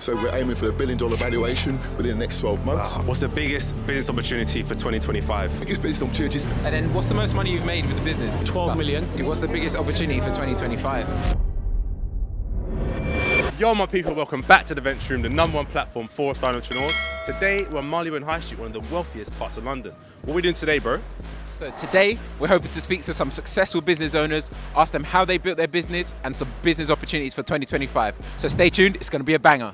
So we're aiming for a $1 billion valuation within the next 12 months. What's the biggest business opportunity for 2025? Biggest business opportunities. And then what's the most money you've made with the business? 12 million. What's the biggest opportunity for 2025? Yo, my people, welcome back to the Venture Room, the #1 platform for aspiring entrepreneurs. Today, we're on Marylebone High Street, one of the wealthiest parts of London. What are we doing today, bro? So today, we're hoping to speak to some successful business owners, ask them how they built their business and some business opportunities for 2025. So stay tuned, it's going to be a banger.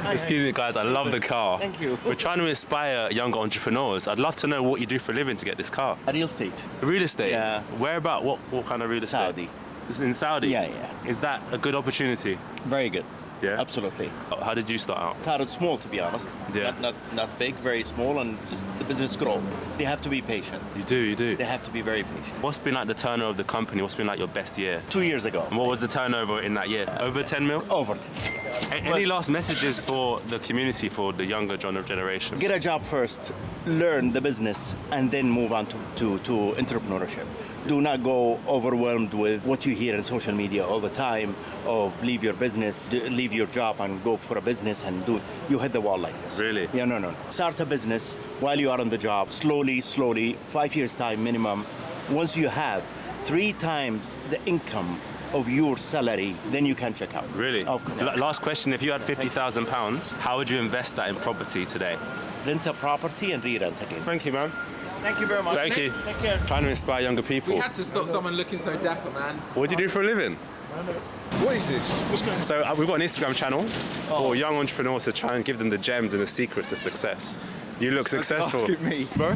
Excuse me, guys, I love the car. Thank you. We're trying to inspire younger entrepreneurs. I'd love to know what you do for a living to get this car. Real estate. Real estate? Yeah. Where about? What kind of real estate? Saudi. It's in Saudi? Yeah, yeah. Is that a good opportunity? Very good. Yeah? Absolutely. How did you start out? Started small, to be honest. Yeah. Not big, very small, and just the business growth. They have to be patient. You do. They have to be very patient. What's been like the turnover of the company? What's been like your best year? 2 years ago. And what was the turnover in that year? Over 10 mil? Over. Any last messages for the community, for the younger generation? Get a job first, learn the business, and then move on to entrepreneurship. Do not go overwhelmed with what you hear in social media all the time of leave your business, leave your job and go for a business and do it. You hit the wall like this. Really? Yeah, no. Start a business while you are on the job, slowly, 5 years time minimum. Once you have 3 times the income of your salary, then you can check out. Really? Of course. Last question, if you had £50,000, how would you invest that in property today? Rent a property and re-rent again. Thank you, man. Thank you very much. Thank you. Take care. Trying to inspire younger people. We had to stop someone looking so dapper, man. What do you do for a living? What is this? What's going on? So we've got an Instagram channel for young entrepreneurs to try and give them the gems and the secrets to success. You look successful. Asking me. Bro?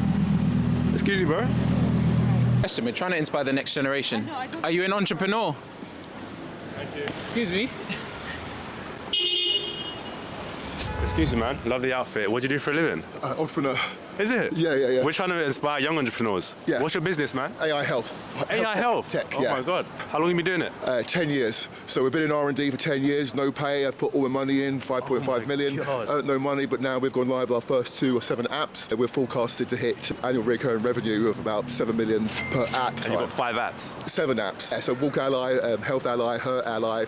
Excuse me, bro? Question, we're trying to inspire the next generation. Are you an entrepreneur? Thank you. Excuse me. Excuse me, man. Love the outfit. What do you do for a living? Entrepreneur. Is it? Yeah. We're trying to inspire young entrepreneurs. Yeah. What's your business, man? AI health. AI health? Tech, Oh yeah. my God. How long have you been doing it? 10 years. So we've been in R&D for 10 years, no pay. I've put all the money in, 5.5 million. God. Earned no money, but now we've gone live with our first 2 or 7 apps. We're forecasted to hit annual recurring revenue of about 7 million per app. And you've got 5 apps. 7 apps. So Walk Ally, Health Ally, Her Ally,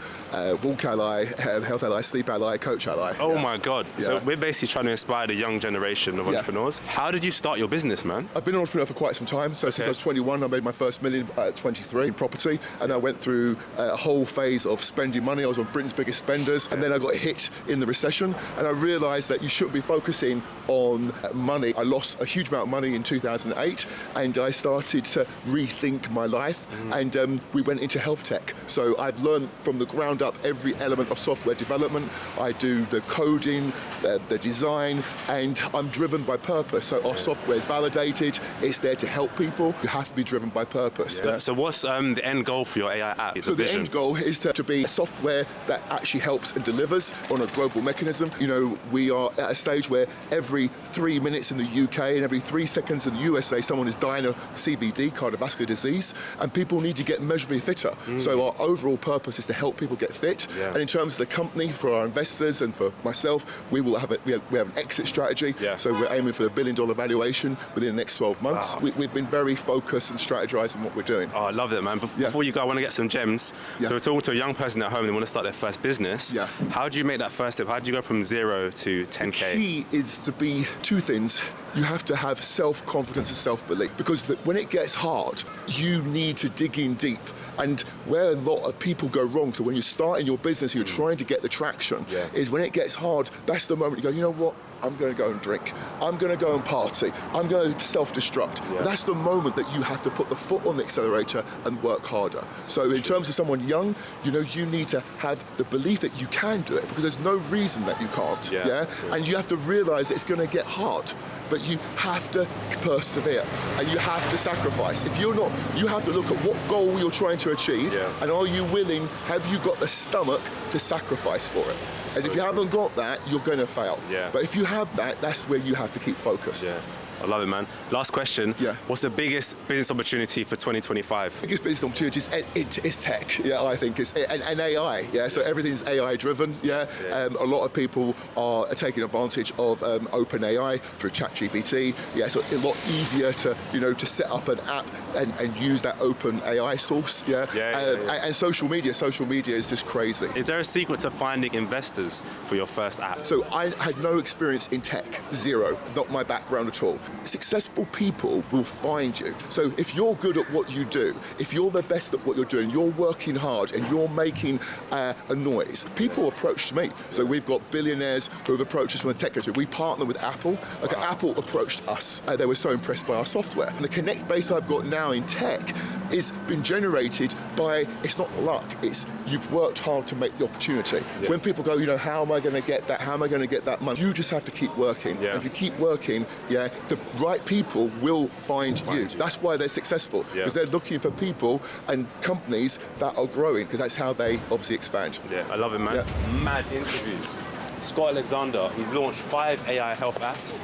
Walk Ally, Health Ally, Sleep Ally, Coach Ally. Oh my God. So Yeah. we're basically trying to inspire the young generation of entrepreneurs. How did you start your business, man? I've been an entrepreneur for quite some time. So since I was 21, I made my first million at 23 in property. And I went through a whole phase of spending money. I was one of Britain's biggest spenders. And then I got hit in the recession. And I realized that you shouldn't be focusing on money. I lost a huge amount of money in 2008. And I started to rethink my life. And we went into health tech. So I've learned from the ground up every element of software development. I do the coding, the design, and I'm driven by purpose. So our software is validated. It's there to help people. You have to be driven by purpose. So what's the end goal for your AI app? So the end goal is to be a software that actually helps and delivers on a global mechanism. You know, we are at a stage where every 3 minutes in the UK and every 3 seconds in the USA, someone is dying of CVD, cardiovascular disease, and people need to get measurably fitter. So our overall purpose is to help people get fit. And in terms of the company, for our investors and for myself, we have an exit strategy. So we're aiming for a $1 billion valuation within the next 12 months. We've been very focused and strategizing what we're doing. Oh, I love it, man. Before you go, I want to get some gems. So we're talking to a young person at home, they want to start their first business. How do you make that first step? How do you go from 0 to 10K? The key is to be 2 things. You have to have self-confidence and self-belief, because when it gets hard, you need to dig in deep. And where a lot of people go wrong, so when you're starting your business, you're trying to get the traction, is when it gets hard, that's the moment you go, you know what? I'm going to go and drink. I'm going to go and party. I'm going to self-destruct. That's the moment that you have to put the foot on the accelerator and work harder. So in terms of someone young, you know, you need to have the belief that you can do it, because there's no reason that you can't. And you have to realize it's going to get hard, but you have to persevere and you have to sacrifice. If you're not, you have to look at what goal you're trying to achieve, and are you willing, have you got the stomach to sacrifice for it? And if you haven't got that, you're going to fail. But if you have that, that's where you have to keep focused. I love it, man. Last question. Yeah. What's the biggest business opportunity for 2025? Biggest business opportunities is tech. Yeah, I think it's and AI. Yeah, so everything's AI driven. Yeah, a lot of people are taking advantage of open AI through ChatGPT. Yeah, so a lot easier to set up an app and use that open AI source. Yeah, and social media. Social media is just crazy. Is there a secret to finding investors for your first app? So I had no experience in tech, zero, not my background at all. Successful people will find you. So if you're good at what you do, if you're the best at what you're doing, you're working hard and you're making a noise, people approach me. So we've got billionaires who have approached us from the tech industry. We partner with Apple. Okay, Apple approached us. They were so impressed by our software. And the connect base I've got now in tech is been generated by, it's not luck, it's you've worked hard to make the opportunity. Yeah. So when people go, how am I going to get that? How am I going to get that money? You just have to keep working. Yeah. And if you keep working, the right people will find you. That's why they're successful, because they're looking for people and companies that are growing, because that's how they obviously expand. Yeah, I love it, man. Yeah. Mad interview. Scott Alexander, he's launched 5 AI health apps.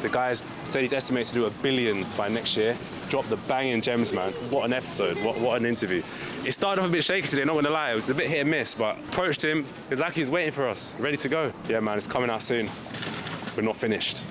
The guys said he's estimated to do $1 billion by next year. Dropped the banging gems, man. What an episode, what an interview. It started off a bit shaky today, not gonna lie. It was a bit hit and miss, but approached him. It's like he's waiting for us, ready to go. Yeah, man, it's coming out soon. We're not finished.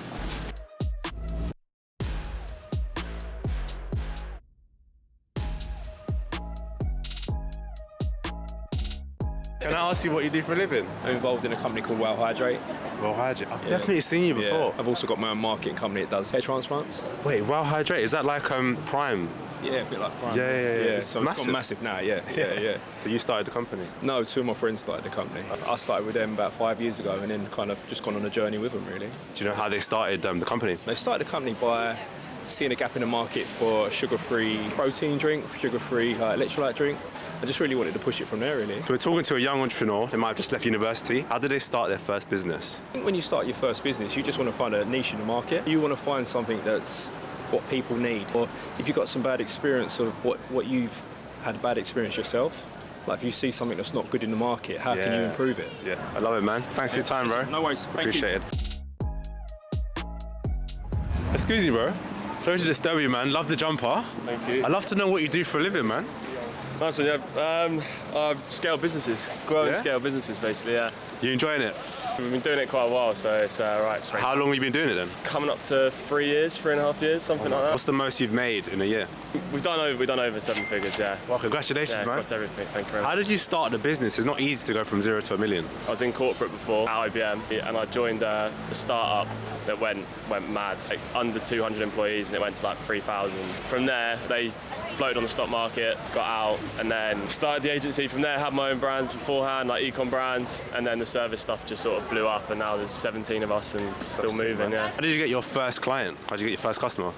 Can I ask you what you do for a living? I'm involved in a company called Well Hydrate. Well Hydrate. I've definitely seen you before. I've also got my own marketing company that does hair transplants. Wait, Well Hydrate, is that like Prime? Yeah, a bit like Prime. Yeah. So it's gone massive now, yeah. So you started the company? No, 2 of my friends started the company. I started with them about 5 years ago and then kind of just gone on a journey with them, really. Do you know how they started the company? They started the company by seeing a gap in the market for a sugar-free protein drink, sugar-free electrolyte drink. I just really wanted to push it from there, really. So we're talking to a young entrepreneur. They might have just left university. How did they start their first business? I think when you start your first business, you just want to find a niche in the market. You want to find something that's what people need. Or if you've got some bad experience of what you've had a bad experience yourself, like if you see something that's not good in the market, how can you improve it? Yeah, I love it, man. Thanks for your time, bro. No worries. Appreciate it. Excuse me, bro. Sorry to disturb you, man. Love the jumper. Thank you. I'd love to know what you do for a living, man. Nice one, yeah. I scale businesses, growing scale businesses, basically, yeah. You enjoying it? We've been doing it quite a while, so it's right. How long have you been doing it then? Coming up to 3 years, 3.5 years, something like that. What's the most you've made in a year? We've done over 7 figures, yeah. Well, congratulations, man. Across everything, thank you very much. How did you start the business? It's not easy to go from 0 to $1 million. I was in corporate before at IBM, and I joined a startup that went mad, like under 200 employees, and it went to like 3,000. From there, they floated on the stock market, got out, and then started the agency from there, had my own brands beforehand, like econ brands, and then the service stuff just sort of blew up, and now there's 17 of us and still moving, yeah. How did you get your first client? How did you get your first customer?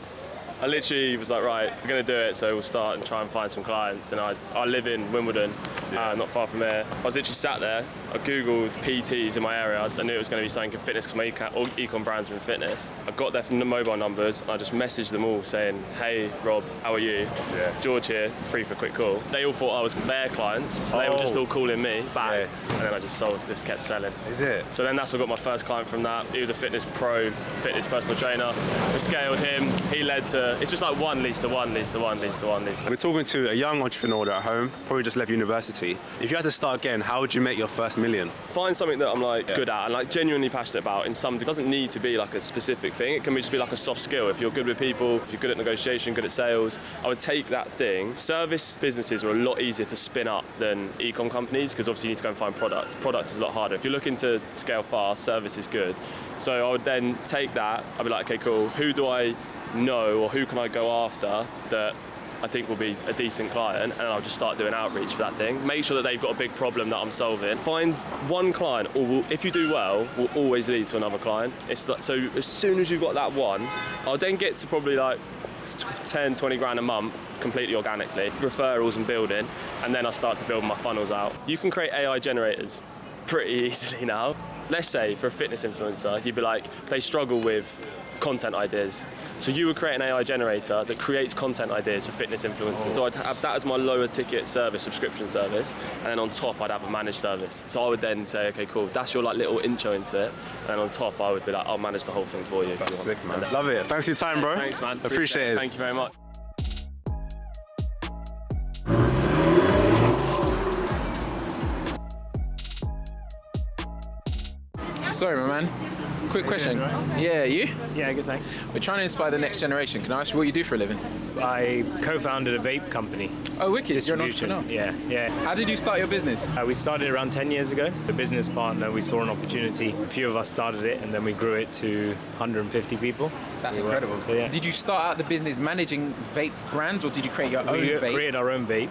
I literally was like, right, we're going to do it, so we'll start and try and find some clients. And I live in Wimbledon, not far from here. I was literally sat there, I Googled PTs in my area. I knew it was going to be something in fitness because all econ brands were in fitness. I got their mobile numbers and I just messaged them all saying, hey, Rob, how are you? Yeah. George here, free for a quick call. They all thought I was their clients, so they were just all calling me back. Yeah. And then I just kept selling. Is it? So then that's what got my first client from that. He was a fitness pro, fitness personal trainer. We scaled him, he led to, it's just like one leads to one, leads to one, leads to one, leads to one. We're talking to a young entrepreneur at home, probably just left university. If you had to start again, how would you make your first million? Find something that I'm good at and like genuinely passionate about in something. It doesn't need to be like a specific thing. It can just be like a soft skill. If you're good with people, if you're good at negotiation, good at sales, I would take that thing. Service businesses are a lot easier to spin up than econ companies because obviously you need to go and find product. Product is a lot harder. If you're looking to scale fast, service is good. So I would then take that, I'd be like, okay, cool. Who do I know or who can I go after that I think will be a decent client, and I'll just start doing outreach for that thing. Make sure that they've got a big problem that I'm solving. Find one client, or if you do well, will always lead to another client. It's like, so as soon as you've got that one, I'll then get to probably like 10, 20 grand a month completely organically, referrals and building, and then I start to build my funnels out. You can create AI generators pretty easily now. Let's say for a fitness influencer, you'd be like, they struggle with content ideas. So you would create an AI generator that creates content ideas for fitness influencers. So I'd have that as my lower ticket service, subscription service, and then on top I'd have a managed service. So I would then say, okay, cool, that's your like little intro into it, and then on top I would be like, I'll manage the whole thing for you. That's sick, man. Love it. Thanks for your time, bro. Thanks, man. Appreciate it. Thank you very much. Sorry, my man. Quick question. Yeah, you? Yeah, good, thanks. We're trying to inspire the next generation. Can I ask you what you do for a living? I co-founded a vape company. Oh, wicked. You're an Distribution. entrepreneur. Yeah. How did you start your business? We started around 10 years ago. The business partner, we saw an opportunity. A few of us started it, and then we grew it to 150 people. That's incredible. So, yeah. Did you start out the business managing vape brands, or did you create your own We vape? created our own vape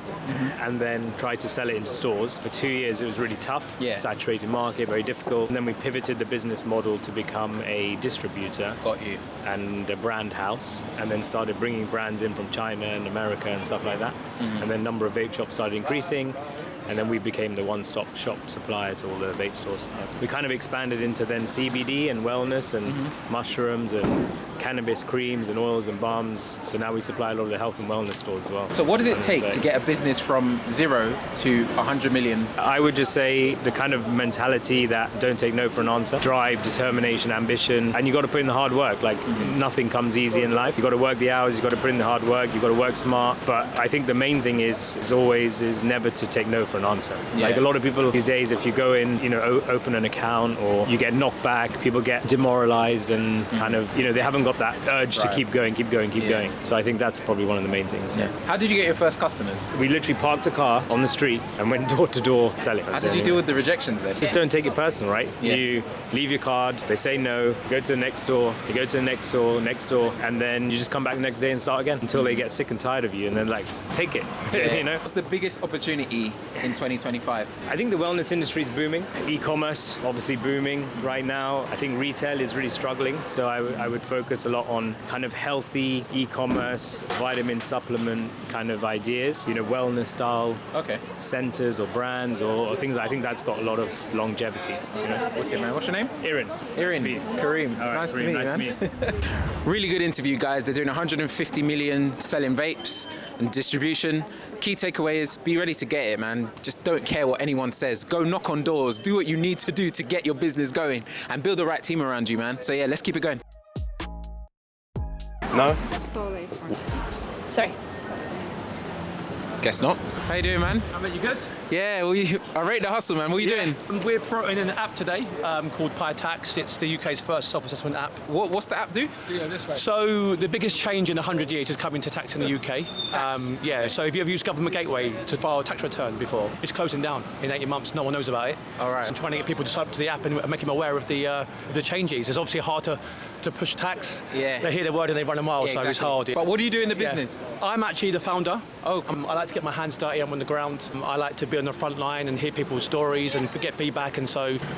and then tried to sell it into stores. For 2 years, it was really tough. Yeah. Saturated market, very difficult. And then we pivoted the business model to become a distributor. Got you. And a brand house, and then started bringing brands in from China and America and stuff like that. And then number of vape shops started increasing, and then we became the one-stop shop supplier to all the vape stores. We kind of expanded into then CBD and wellness and mushrooms and cannabis creams and oils and balms. So now we supply a lot of the health and wellness stores as well. So what does it take to get a business from 0 to 100 million? I would just say the kind of mentality that don't take no for an answer, drive, determination, ambition, and you got to put in the hard work. Like nothing comes easy in life. You got to work the hours, you got to put in the hard work, you got to work smart. But I think the main thing is always never to take no for an answer. Yeah. Like a lot of people these days, if you go in, open an account or you get knocked back, people get demoralized and kind of, they haven't got that urge to keep going. So I think that's probably one of the main things. Yeah. How did you get your first customers? We literally parked a car on the street and went door to door selling. How did you deal with the rejections then? Just don't take it personal, right? Yeah. You leave your card, they say no, you go to the next door, you go to the next door, and then you just come back the next day and start again until they get sick and tired of you, and then take it. What's the biggest opportunity in 2025? I think the wellness industry is booming. E-commerce, obviously booming right now. I think retail is really struggling, so I would focus a lot on kind of healthy e-commerce, vitamin supplement kind of ideas, wellness style centers or brands or things. I think that's got a lot of longevity. Okay, man. What's your name? Irin. Kareem. All right, Nice to Kareem, meet you, nice man. to meet you. Really good interview, guys. They're doing 150 million selling vapes and distribution. Key takeaway is be ready to get it, man. Just don't care what anyone says. Go knock on doors. Do what you need to do to get your business going and build the right team around you, man. So yeah, let's keep it going. No? Slowly. Sorry. Guess not. How you doing, man? I mean, you good? Yeah, I rate the hustle, man. What are you doing? We're promoting an app today called Pi Tax. It's the UK's first self-assessment app. What's the app do? Yeah, this way. So the biggest change in 100 years is coming to tax in the UK. So if you ever used Government Gateway to file a tax return before, it's closing down in 18 months. No one knows about it. All right. So trying to get people to sign up to the app and make them aware of the changes. It's obviously hard to push tax. Yeah. They hear the word and they run a mile, so it's hard. But what do you do in the business? I'm actually the founder. Oh. I like to get my hands dirty. I'm on the ground. I like to be on the front line and hear people's stories and get feedback. And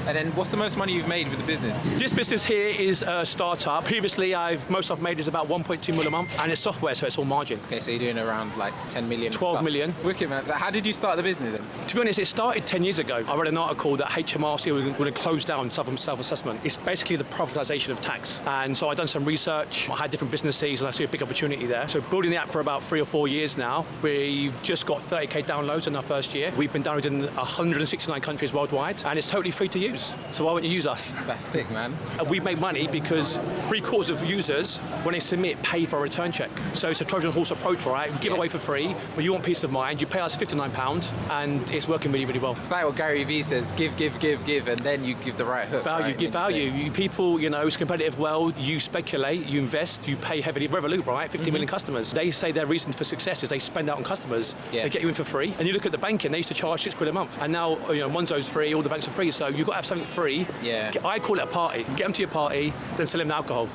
then what's the most money you've made with the business? This business here is a startup. Previously, most I've made is about 1.2 million a month, and it's software, so it's all margin. Okay, so you're doing around like 10 million. 12 plus. million. Wicked, man. So how did you start the business then? To be honest, it started 10 years ago. I read an article that HMRC would have closed down self-assessment. It's basically the privatisation of tax. And so I've done some research. I had different businesses, and I see a big opportunity there. So building the app for about 3 or 4 years now. We've just got 30k downloads in our first year. We've been downloaded in 169 countries worldwide, and it's totally free to use. So why wouldn't you use us? That's sick, man. We make money because 3/4 of users, when they submit, pay for a return check. So it's a Trojan horse approach, right? We give it away for free, but you want peace of mind. You pay us £59, and it's working really, really well. It's like what Gary Vee says: give, and then you give the right hook. Value, right? give value. You people, it's a competitive world. You speculate, you invest, you pay heavily. Revolut, right? 50 million customers. They say their reason for success is they spend out on customers. Yeah. They get you in for free. And you look at the banking, they used to charge £6 a month, and now Monzo's free, all the banks are free. So you've got to have something free. Yeah. I call it a party. Get them to your party, then sell them the alcohol.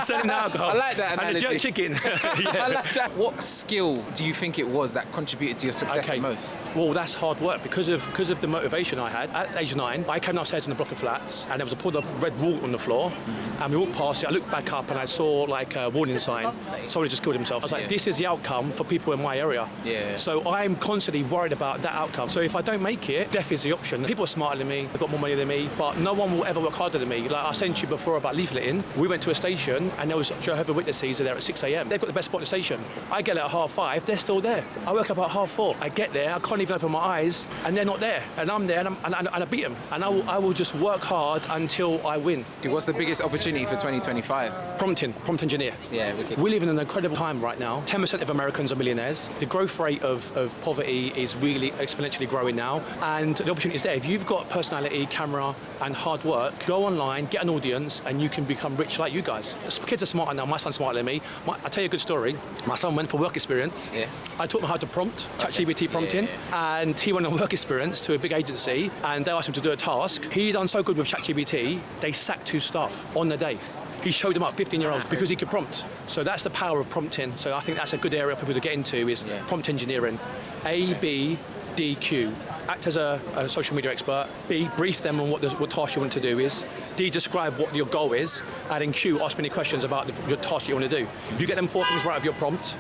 Sell them the alcohol. I like that analogy. And the jerk chicken. Yeah. I like that. What skill do you think it was that contributed to your success the most? Well, that's hard work because of the motivation I had. At age 9, I came downstairs in a block of flats, and there was a pulled up red wall on the floor, and we We walked past it, I looked back up and I saw like a warning sign. Somebody just killed himself. I was like, this is the outcome for people in my area. Yeah. So I'm constantly worried about that outcome. So if I don't make it, death is the option. People are smarter than me, they've got more money than me, but no one will ever work harder than me. Like I sent you before about leafleting. We went to a station and there was Jehovah's Witnesses there at 6 a.m. They've got the best spot in the station. I get there at 5:30, they're still there. I work up at 4:30. I get there, I can't even open my eyes, and they're not there. And I'm there, and I beat them. And I will just work hard until I win. What's the biggest opportunity for 2025? Prompt engineer. Yeah, wicked. We live in an incredible time right now. 10% of Americans are millionaires. The growth rate of poverty is really exponentially growing now. And the opportunity is there. If you've got personality, camera, and hard work, go online, get an audience, and you can become rich like you guys. Kids are smarter now. My son's smarter than me. I'll tell you a good story. My son went for work experience. Yeah. I taught him how to prompt, ChatGPT prompting, and he went on work experience to a big agency, and they asked him to do a task. He done so good with ChatGPT, they sacked 2 staff on the day. He showed them up, 15-year-olds, because he could prompt. So that's the power of prompting. So I think that's a good area for people to get into is prompt engineering. A, B, D, Q. Act as a social media expert. B, brief them on what task you want to do is. D, describe what your goal is. And then Q, ask many questions about your task you want to do. If you get them 4 things right of your prompt,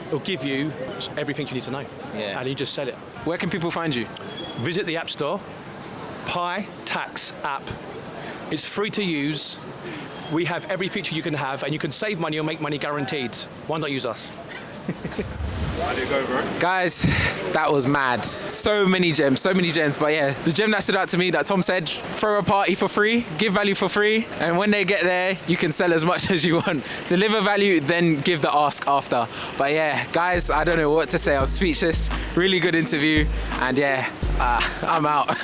it'll give you everything you need to know. Yeah. And you just sell it. Where can people find you? Visit the App Store, Pi Tax app. It's free to use. We have every feature you can have, and you can save money or make money guaranteed. Why not use us? How do you go, bro? Guys, that was mad. So many gems. But yeah, the gem that stood out to me that Tom said, throw a party for free, give value for free, and when they get there, you can sell as much as you want. Deliver value, then give the ask after. But yeah, guys, I don't know what to say. I was speechless. Really good interview, and yeah, I'm out.